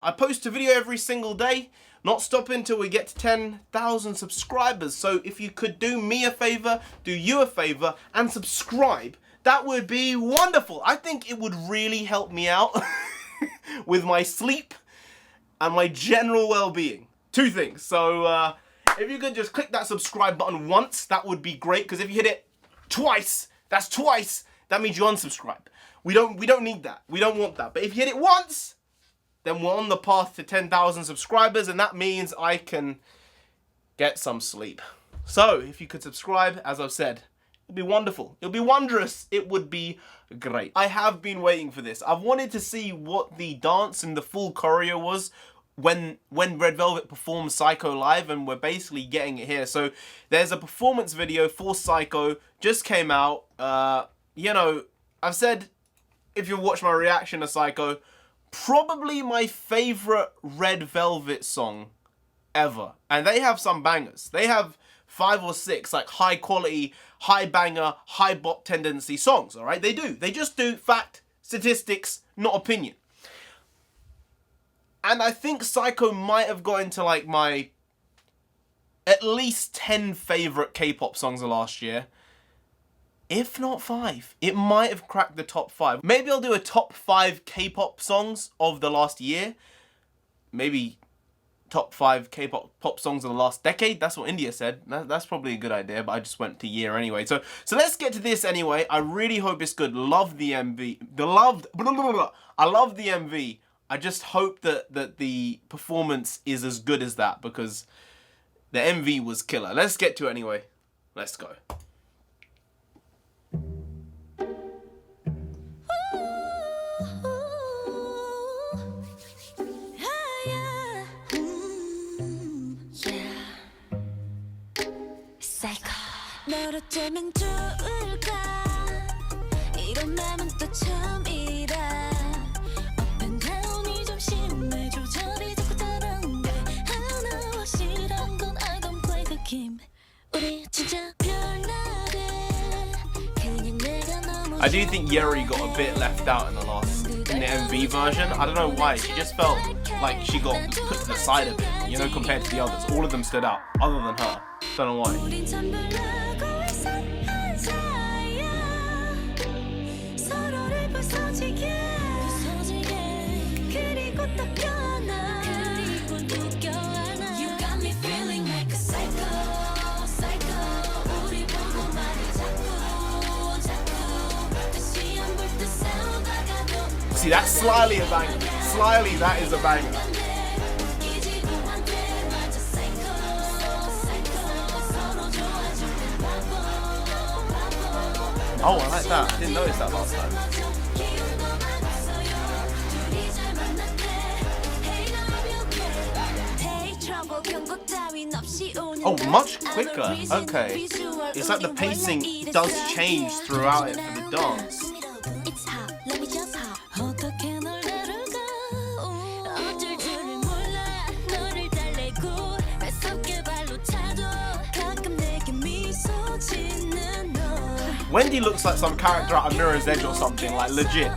I post a video every single day, not stopping until we get to 10,000 subscribers. So if you could do me a favor, do you a favor, and subscribe, that would be wonderful. I think it would really help me out with my sleep and my general well-being. Two things. So if you could just click that subscribe button once, that would be great. Because if you hit it twice, that's twice. That means you unsubscribe. We don't need that. We don't want that. But if you hit it once, then we're on the path to 10,000 subscribers, and that means I can get some sleep. So if you could subscribe, as I've said, it'd be wonderful. It'll be wondrous. It would be great. I have been waiting for this. I've wanted to see what the dance and the full choreo was when Red Velvet performed Psycho live, and we're basically getting it here. So there's a performance video for Psycho, just came out. You know, I've said, if you watch my reaction to Psycho, probably my favorite Red Velvet song ever. And they have some bangers. They have 5 or 6 like high quality, high banger, high bop tendency songs, all right? They do. They just do fact, statistics, not opinion. And I think Psycho might have got into like my at least 10 favorite K-pop songs of last year. If not 5. It might have cracked the top 5. Maybe I'll do a top 5 K-pop songs of the last year. Maybe top 5 K-pop songs of the last decade. That's what India said. That's probably a good idea, but I just went to year anyway. So let's get to this anyway. I really hope it's good. Love the MV. I love the MV. I just hope that the performance is as good as that, because the MV was killer. Let's get to it anyway. Let's go. 어쩌면 좋을까 이런 맘은 또 처음이라 Up and down이 좀 심해 조절이 자꾸 다른데 하나와 싫은 건 I don't play the game 우리 진짜 별나래 그냥 내가 너무 I do think Yeri got a bit left out in the MV version. I don't know why. She just felt like she got put to the side a bit, you know, compared to the others. All of them stood out, other than her. Don't know why. See, that's slyly a banger. Slyly, that is a banger. Oh, I like that. I didn't notice that last time. Oh, much quicker. Okay. It's like the pacing does change throughout it for the dance. Wendy looks like some character out of Mirror's Edge or something, like legit.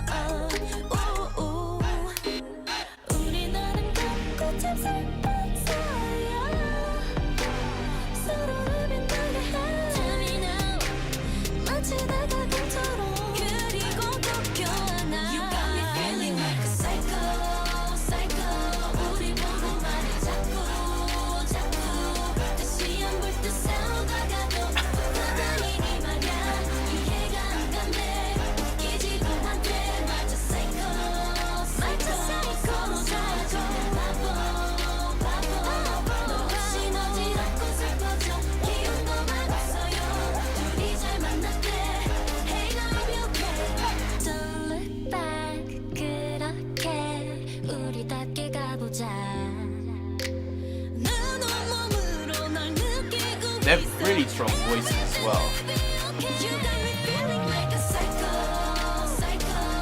They have really strong voices as well.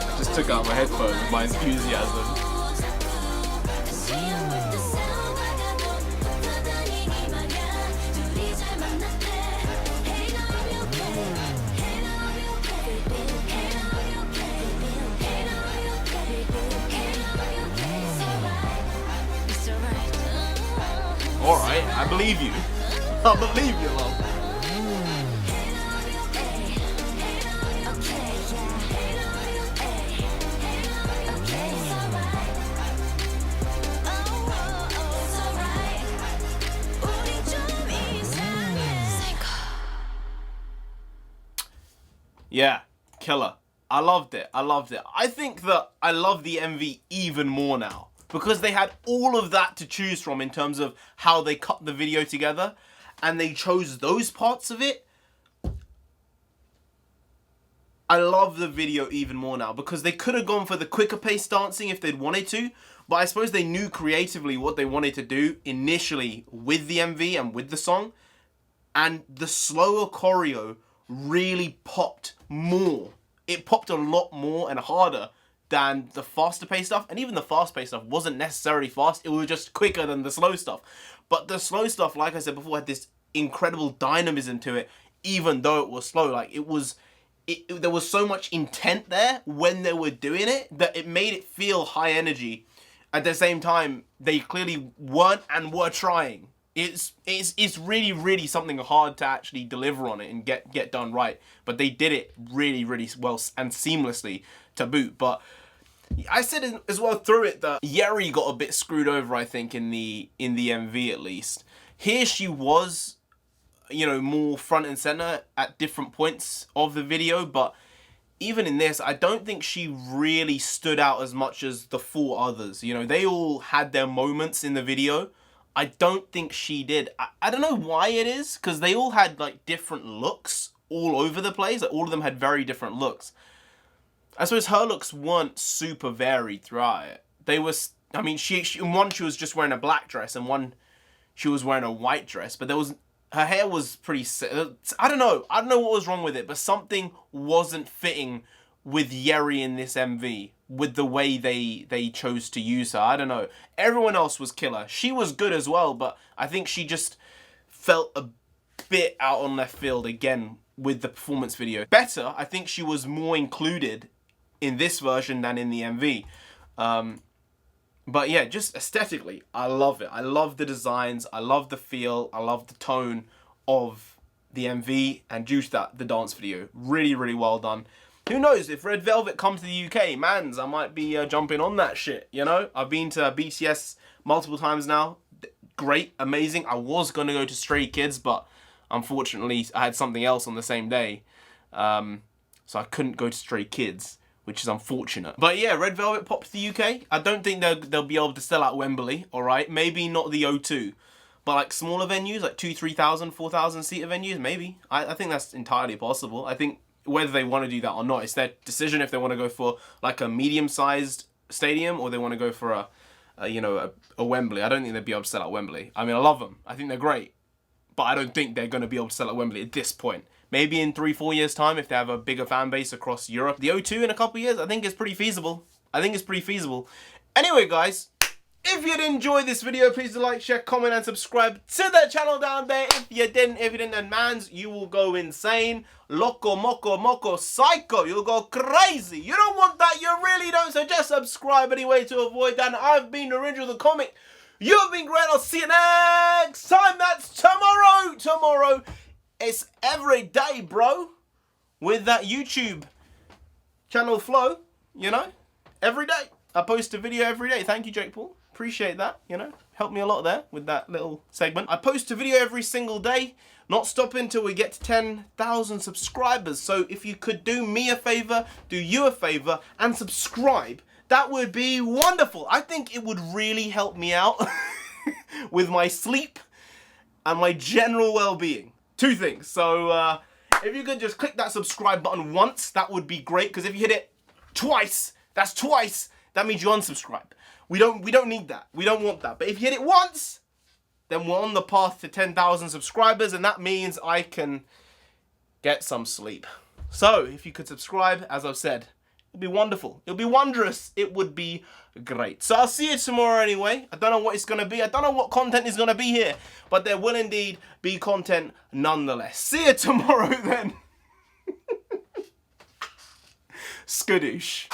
I just took out my headphones with my enthusiasm. Alright, I believe you. I believe you, love. Yeah, killer. I loved it. I loved it. I think that I love the MV even more now because they had all of that to choose from in terms of how they cut the video together, and they chose those parts of it. I love the video even more now because they could have gone for the quicker pace dancing if they'd wanted to, but I suppose they knew creatively what they wanted to do initially with the MV and with the song, and the slower choreo really popped more. It popped a lot more and harder than the faster paced stuff, and even the fast paced stuff wasn't necessarily fast, it was just quicker than the slow stuff. But the slow stuff, like I said before, had this incredible dynamism to it, even though it was slow. Like there was so much intent there when they were doing it that it made it feel high energy. At the same time, they clearly weren't and were trying. It's really, really something hard to actually deliver on it and get done right. But they did it really, really well and seamlessly to boot. But I said as well through it that Yeri got a bit screwed over, I think, in the MV at least. Here she was, you know, more front and center at different points of the video, but even in this, I don't think she really stood out as much as the four others. You know, they all had their moments in the video. I don't think she did. I don't know why it is, because they all had like different looks all over the place. Like, all of them had very different looks. I suppose her looks weren't super varied throughout it. They were, I mean, in one she was just wearing a black dress, and one she was wearing a white dress, but her hair was pretty, I don't know what was wrong with it, but something wasn't fitting with Yeri in this MV, with the way they chose to use her. I don't know. Everyone else was killer. She was good as well, but I think she just felt a bit out on left field again with the performance video. Better, I think she was more included in this version than in the MV. But yeah, just aesthetically, I love it. I love the designs, I love the feel, I love the tone of the MV, and due to that, the dance video. Really, really well done. Who knows, if Red Velvet come to the UK, mans, I might be jumping on that shit, you know? I've been to BTS multiple times now. Great, amazing. I was going to go to Stray Kids, but unfortunately, I had something else on the same day. So I couldn't go to Stray Kids, which is unfortunate. But yeah, Red Velvet popped to the UK. I don't think they'll be able to sell out Wembley, alright? Maybe not the O2. But like smaller venues, like 2,000, 3,000, 4,000 seater venues, maybe. I think that's entirely possible. I think whether they want to do that or not, it's their decision if they want to go for like a medium-sized stadium or they want to go for a Wembley. I don't think they'd be able to sell out Wembley. I mean, I love them. I think they're great. But I don't think they're going to be able to sell out Wembley at this point. Maybe in 3-4 years' time, if they have a bigger fan base across Europe. The O2 in a couple of years, I think is pretty feasible. Anyway, guys, if you did enjoy this video, please do like, share, comment, and subscribe to the channel down there. If you didn't, then mans, you will go insane. Loco, moco, moco, psycho. You'll go crazy. You don't want that. You really don't. So just subscribe anyway to avoid that. And I've been NarendraTheComic. You've been great. I'll see you next time. That's tomorrow. Tomorrow. It's every day, bro. With that YouTube channel flow, you know, every day. I post a video every day. Thank you, Jake Paul. Appreciate that, you know. Helped me a lot there with that little segment. I post a video every single day. Not stopping until we get to 10,000 subscribers. So if you could do me a favor, do you a favor, and subscribe, that would be wonderful. I think it would really help me out with my sleep and my general well-being. Two things. So if you could just click that subscribe button once, that would be great. Because if you hit it twice, that's twice. That means you unsubscribe. We don't need that. We don't want that. But if you hit it once, then we're on the path to 10,000 subscribers, and that means I can get some sleep. So if you could subscribe, as I've said, it'd be wonderful. It'd be wondrous. It would be great. So I'll see you tomorrow anyway. I don't know what it's going to be. I don't know what content is going to be here, but there will indeed be content nonetheless. See you tomorrow then. Skadoosh.